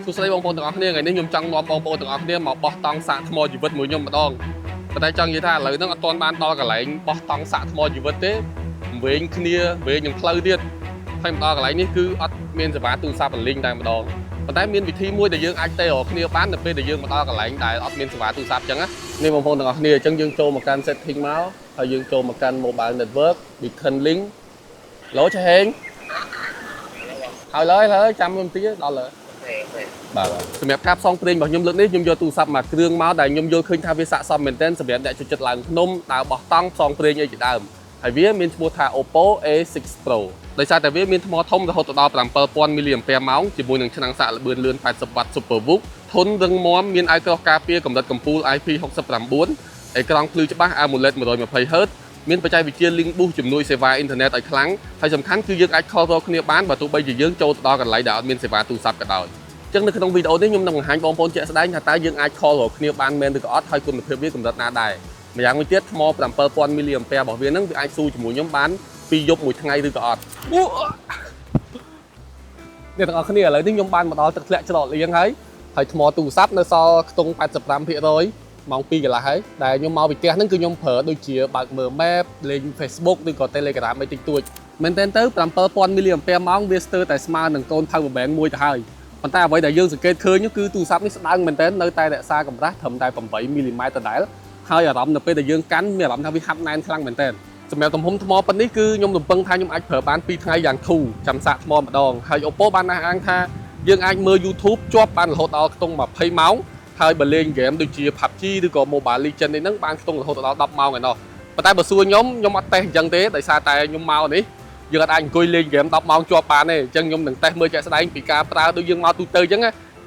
សួស្តីបងប្អូនទាំងអស់គ្នាថ្ងៃនេះខ្ញុំចង់នាំបងប្អូនទាំងអស់គ្នាមកបោះតង់សាកថ្មជីវិតមួយខ្ញុំម្ដងប៉ុន្តែចង់និយាយថាឥឡូវហ្នឹងអត់ទាន់បានដល់កន្លែងបោះតង់សាកថ្មជីវិតទេវែងគ្នាវែងនឹងផ្លូវទៀតហើយមកដល់កន្លែងនេះគឺអត់មានសេវាទូរស័ព្ទលីងតែម្ដងប៉ុន្តែមានវិធីមួយដែលយើងអាចទៅរកគ្នាបាននៅពេលដែលយើងមកដល់កន្លែងដែលអត់មានសេវាទូរស័ព្ទអញ្ចឹងណានេះបងប្អូនទាំងអស់គ្នាអញ្ចឹងយើងចូលមកកាន់ setting មកហើយយើងចូលមកកាន់ mobile network beacon link ឡូចេះហេងហើយឡើយចាំខ្ញុំតិចដល់ឡើយបាទសម្រាប់ការផ្សងព្រេងរបស់ខ្ញុំលើកនេះខ្ញុំយកទូរស័ព្ទមួយគ្រឿងមកដែលខ្ញុំយល់ឃើញថាវាស័ក្តិសមមែនទែនសម្រាប់អ្នកចូលចិត្តឡើងភ្នំដើរបោះតង់ផ្សងព្រេងអីជាដើមហើយវាមានឈ្មោះថា Oppo A6 Pro ដោយសារតែវាមានថ្មធំរហូតដល់ 7000 mAh ជាមួយនឹងឆ្នាំងសាកល្បឿនលឿន 80W SuperVOOC ធន់រឹងមាំមានអាយក្រោះការពារកម្រិតកំពូល IP69 អេក្រង់ភ្លឺច្បាស់ AMOLED 120Hz មានបច្ចេកវិទ្យា Link Boost ជំនួយសេវាអ៊ីនធឺណិតឲ្យខ្លាំងហើយសំខាន់គឺយើងអាច call រកគ្នាបានបើទោះបីជាយើងចូលទៅដល់កន្លែងដែលអត់មានសេវាទូរស័ព្ទក៏ដោយអញ្ចឹងនៅក្នុងវីដេអូនេះខ្ញុំនឹងបង្ហាញបងប្អូនជាក់ស្ដែងថាតើយើងអាច call រកគ្នាបានមែនឬក៏អត់ហើយគុណភាពវាកម្រិតណាដែរម្យ៉ាងវិញទៀតថ្ម 7000 mAh របស់វានឹងវាអាចស៊ូជាមួយខ្ញុំបាន2យប់មួយថ្ងៃឬក៏អត់អ្នកទាំងអស់គ្នាឥឡូវនេះខ្ញុំបានមកដល់ទឹកធ្លាក់ច្រកលៀងហើយថ្មទូរស័ព្ទនៅសល់ខ្ទង់ 85% ម៉ោង 2 កន្លះហើយដែលខ្ញុំមកពីផ្ទះហ្នឹងគឺខ្ញុំប្រើដូចជាបើកមើល map លេង Facebook ឬក៏ Telegram អីតិចតួចមែនតើទៅ 7000 mAh វាស្ទើរតែស្មើនឹងកូន power bank មួយទៅហើយប៉ុន្តែអ្វីដែលយើងសង្កេតឃើញគឺទូរស័ព្ទនេះស្ដើងមែនតើនៅតែរក្សាកម្រាស់ត្រឹមតែ 8 mm ដដែលហើយអារម្មណ៍នៅពេលដែលយើងកាន់មានអារម្មណ៍ថាវាហាប់ណែនខ្លាំងមែនតើសម្រាប់ទំហំថ្មប៉ុណ្នេះគឺខ្ញុំរំពឹងថាខ្ញុំអាចប្រើបាន2ថ្ងៃយ៉ាងធូរចាំសាកថ្មម្ដងហើយ Oppo បានអះអាងថាយើងអាចមើល YouTube ជាប់បានរហូតដល់ខ្ទង់20ម៉ោងហើយបើលេងហ្គេមដូចជា PUBG ឬក៏ Mobile Legends នេះហ្នឹងបានខ្ទង់រហូតដល់10ម៉ោងឯណោះប៉ុន្តែបើសួរខ្ញុំអត់តេស្តអញ្ចឹងទេដោយសារតែខ្ញុំមកនេះយើងអាចអង្គុយលេងហ្គេម10ម៉ោងជាប់បានទេអញ្ចឹងខ្ញុំនឹងតេស្តមើលជាក់ស្ដែងពីការប្រើដូចយើងមកទូទៅអញ្ចឹង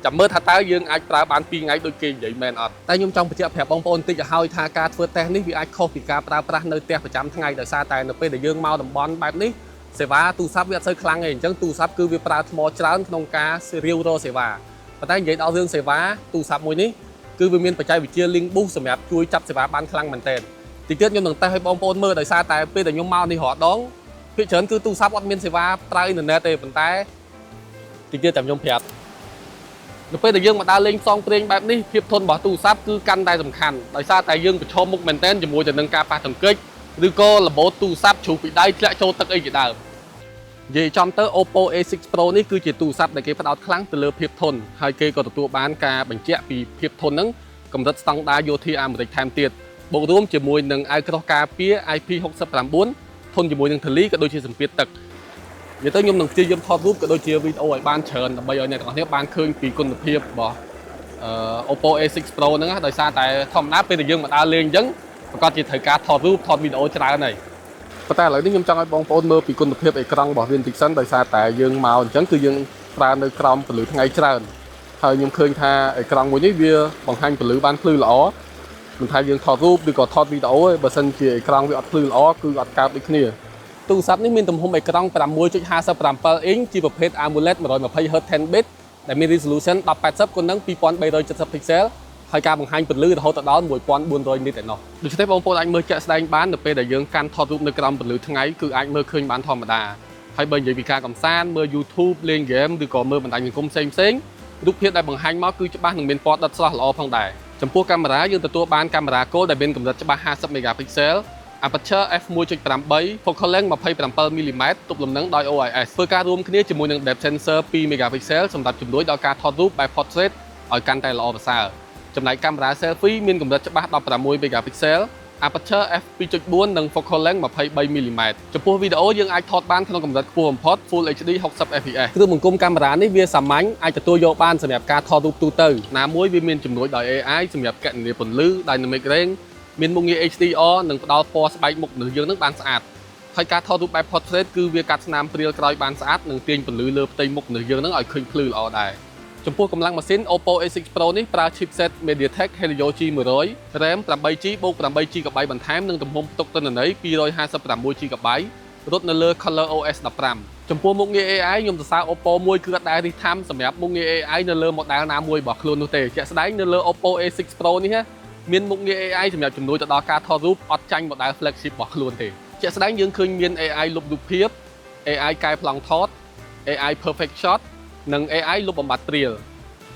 ចាំមើលថាតើយើងអាចប្រើបាន2ថ្ងៃដូចគេនិយាយមែនអត់តែខ្ញុំចង់បញ្ជាក់ប្រាប់បងប្អូនតិចឲ្យហើយថាការធ្វើតេស្តនេះវាអាចខុសពីការប្រើប្រាស់នៅផ្ទះប្រចាំថ្ងៃដោយសារតែនៅពេលដែលយើងមកតំបន់បែបនេះសេវាទូរស័ព្ទវាអត់សូវខ្លាំងទេអញ្ចឹងទូរស័ព្ទគឺវាប្រើថ្មច្រើនក្នុងការរាវរកសេវាប៉ុន្តែនិយាយដល់រឿងសេវាទូរស័ព្ទមួយនេះគឺវាមានបច្ចេកវិទ្យា Link Boost សម្រាប់ជួយចាប់សេវាបានខ្លាំងមែនទែនទីទៀតខ្ញុំនឹងតេស្តឲ្យបងប្អូនមើលដោយសារតែពេលដែលខ្ញុំមកនេះរាល់ដងភាគច្រើនគឺទូរស័ព្ទអត់មានសេវាប្រើអ៊ីនធឺណិតទេប៉ុន្តែទីទៀតតែខ្ញុំប្រាប់នៅពេលដែលយើងមកដើរលេងផ្សងព្រេងបែបនេះភាពធន់របស់ទូរស័ព្ទគឺកាន់តែសំខាន់ដោយសារតែយើងប្រឈមមុខមែនទែនជាមួយទៅនឹងការប៉ះទង្គិចឬក៏របូតទូរស័ព្ទជ្រុះពីដៃធ្លាក់ចូលទឹកអីជាដើមនិយាយចំទៅ Oppo A6 Pro នេះគឺជាទូរស័ព្ទដែលគេផ្ដោតខ្លាំងទៅលើភាពធន់ហើយគេក៏ទទួលបានការបញ្ជាក់ពីភាពធន់ហ្នឹងកម្រិតស្តង់ដារយោធាអាមេរិកថែមទៀតបូករួមជាមួយនឹងអាវក្រោះការពារ IP69 ធន់ជាមួយនឹងធូលីក៏ដូចជាសម្ពាធទឹកនិយាយទៅខ្ញុំនឹងព្យាយាមថតរូបក៏ដូចជាវីដេអូឲ្យបានច្រើនដើម្បីឲ្យអ្នកទាំងអស់គ្នាបានឃើញពីគុណភាពរបស់Oppo A6 Pro ហ្នឹងដោយសារតែធម្មតាពេលដែលយើងមកដើរលេងអញ្ចឹងប្រកាសជាត្រូវការថតរូបថតវីដេអូច្រើនហើយប៉ុន្តែឥឡូវនេះខ្ញុំចង់ឲ្យបងប្អូនមើលពីគុណភាពអេក្រង់របស់វាបន្តិចសិនដោយសារតែយើងមកអញ្ចឹងគឺយើងប្រើនៅក្រោមពន្លឺថ្ងៃច្រើនហើយខ្ញុំឃើញថាអេក្រង់មួយនេះវាបង្ហាញពន្លឺបានភ្លឺល្អមិនថាយើងថតរូបឬក៏ថតវីដេអូទេបើសិនជាអេក្រង់វាអត់ភ្លឺល្អគឺអត់កើតដូចគ្នាទូរស័ព្ទនេះមានទំហំអេក្រង់ 6.57 អ៊ីងជាប្រភេទ AMOLED 120Hz 10bit ដែលមាន resolution 1080 គុណនឹង 2370 pixel ហើយការបង្ហាញពន្លឺរហូតដល់ 1400 nit ឯណោះដូច្នេះបងប្អូនអាចមើលជាក់ស្ដែងបាននៅពេលដែលយើងកាន់ថតរូបនៅក្រោមពន្លឺថ្ងៃគឺអាចមើលឃើញបានធម្មតាហើយបើនិយាយពីការកំសាន្តមើល YouTube លេង game ឬក៏មើលបណ្ដាញសង្គមផ្សេងរូបភាពដែលបង្ហាញមកគឺច្បាស់និងមានពណ៌ដិតស្រស់ល្អផងដែរចំពោះកាមេរ៉ាយើងទទួលបានកាមេរ៉ាគោលដែលមានកម្រិតច្បាស់ 50 megapixel aperture f1.8 focal length 27 mm ទប់លំនឹងដោយ OIS ធ្វើការរួមគ្នាជាមួយនឹង depth sensor 2 megapixel សម្រាប់ជំនួយដល់ការថតរូបបែប portrait ឲ្យកាន់តែល្អប្រសើរចំណែកកាមេរ៉ា selfie មានកម្រិតច្បាស់ 16 megapixel aperture f2.4 និង focal length 23 mm ចំពោះវីដេអូយើងអាចថតបានក្នុងកម្រិតខ្ពស់បំផុត Full HD 60 fps គ្រឿងបង្គុំកាមេរ៉ានេះវាសាមញ្ញអាចទទួលយកបានសម្រាប់ការថតរូបទូទៅណាមួយវាមានជំនួយដោយ AI សម្រាប់គណនាពន្លឺ dynamic range មានមុខងារ HDR និងផ្ដល់ពណ៌ស្បែកមុខមនុស្សយើងនឹងបានស្អាតហើយការថតរូបបែប portrait គឺវាកាត់ស្នាមព្រាលក្រោយបានស្អាតនិងទាញពន្លឺលើផ្ទៃមុខមនុស្សយើងនឹងឲ្យឃើញភ្លឺល្អដែរចំពោះកម្លាំងម៉ាស៊ីន Oppo A6 Pro នេះប្រើ chipset MediaTek Helio G100 RAM 8GB បូក 8GB បន្ថែមនិងទំហំផ្ទុកទិន្នន័យ 256GB រត់នៅលើ ColorOS 15ចំពោះមុខងារ AI ខ្ញុំសរសើរ Oppo មួយគឺអត់ដែលរិះថាំសម្រាប់មុខងារ AI នៅលើ model ណាមួយរបស់ខ្លួននោះទេជាក់ស្ដែងនៅលើ Oppo A6 Pro នេះមានមុខងារ AI សម្រាប់ជំនួយទៅដល់ការថតរូបអត់ចាញ់ model flagship របស់ខ្លួនទេជាក់ស្ដែងយើងឃើញមាន AI លុបរូបភាព AI កែប្លង់ថត AI perfect shot និង AI លុបបំបាត់ព្រាល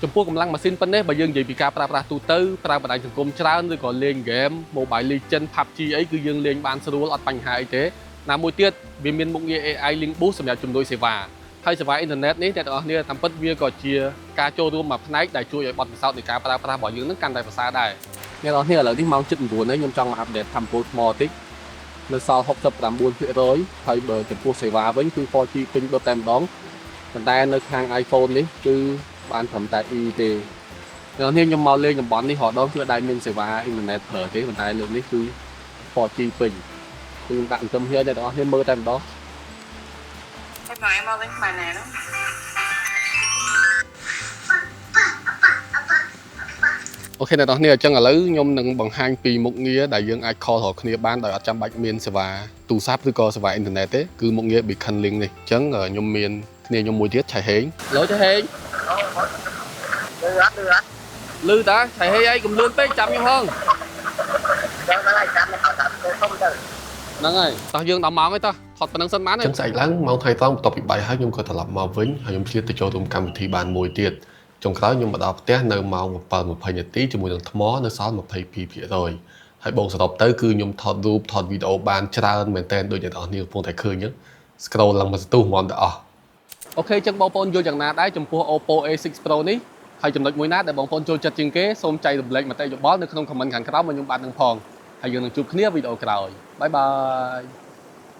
ចំពោះកម្លាំងម៉ាស៊ីនប៉ុណ្ណេះបើយើងនិយាយពីការប្រើប្រាស់ទូទៅប្រើបណ្ដាញសង្គមច្រើនឬក៏លេងហ្គេម Mobile Legends PUBG អីគឺយើងលេងបានស្រួលអត់បញ្ហាអីទេណាមួយទៀតវាមានមុខងារ AI Link Boost សម្រាប់ជំនួយសេវាហើយសេវាអ៊ីនធឺណិតនេះអ្នកទាំងអស់គ្នាតាមពិតវាក៏ជាការចូលរួមមួយផ្នែកដែលជួយឲ្យបទពិសោធន៍នៃការប្រើប្រាស់របស់យើងនឹងកាន់តែប្រសើរដែរអ្នកទាំងអស់គ្នាឥឡូវនេះម៉ោង 7:09 ហើយខ្ញុំចង់មកអាប់ដេតថាមពលថ្មតិចនៅសល់ 69% ហើយបើចំពោះសេវាវិញគឺ 4G ពេញដុតតែម្ដងប៉ុន្តែនៅខាង iPhone នេះគឺបានត្រឹមតែ E ទេអ្នកនាងខ្ញុំមកលេងតំបន់នេះរហូតគឺដែលមានសេវាអ៊ីនធឺណិតប្រើទេប៉ុន្តែលើកនេះគឺ 4G ពេញគឺខ្ញុំដាក់អង្កឹមhere អ្នកទាំងអស់គ្នាមើលតែម្ដងem mau bên bài này đó អូខេអ្នកនរគ្នាអញ្ចឹងឥឡូវខ្ញុំនឹងបង្ហាញពីមុខងារដែលយើងអាច call រកគ្នាបានដោយអត់ចាំបាច់មានសេវាទូរស័ព្ទឬក៏សេវាអ៊ីនធឺណិតទេគឺមុខងារ Beacon Link នេះអញ្ចឹងខ្ញុំមានគ្នាខ្ញុំមួយទៀតឆៃហេងឡូឆៃហេងលឺតាឆៃហេងអីកុំលឿនពេកចាំខ្ញុំហងហ្នឹងហើយតោះយើងដល់ម៉ោងហើយតោះថតប៉ុណ្្នឹងសិនបានអញ្ចឹងស្អែកឡើងម៉ោងថ្ងៃត្រង់បន្ទាប់ពីបាយហើយខ្ញុំក៏ត្រឡប់មកវិញហើយខ្ញុំឆ្លៀតទៅចូលរួមកម្មវិធីបានមួយទៀតចុងក្រោយខ្ញុំមកដល់ផ្ទះនៅម៉ោង 7:20 នាទីជាមួយនឹងថ្មនៅសល់ 22% ហើយបងសរុបទៅគឺខ្ញុំថតរូបថតវីដេអូបានច្រើនមែនទែនដូចអ្នកនរគ្នាកំពុងតែឃើញហ្នឹង scroll ឡើងមកសន្ទុះហ្មងទាំងអស់អូខេអញ្ចឹងបងប្អូនយល់យ៉ាងណាដែរចំពោះ Oppo A6 Pro នេះហើយចំណុចមួយណាដែលបងប្អូនចូលចិត្តជាងគេសូមចែករំលែកមតិយោបល់នៅក្នុង comment ខាងក្រោមមកខ្ញុំបាននឹងផងហើយយើងនឹងជួបគ្នាវីដេអូក្រោយបាយបាយ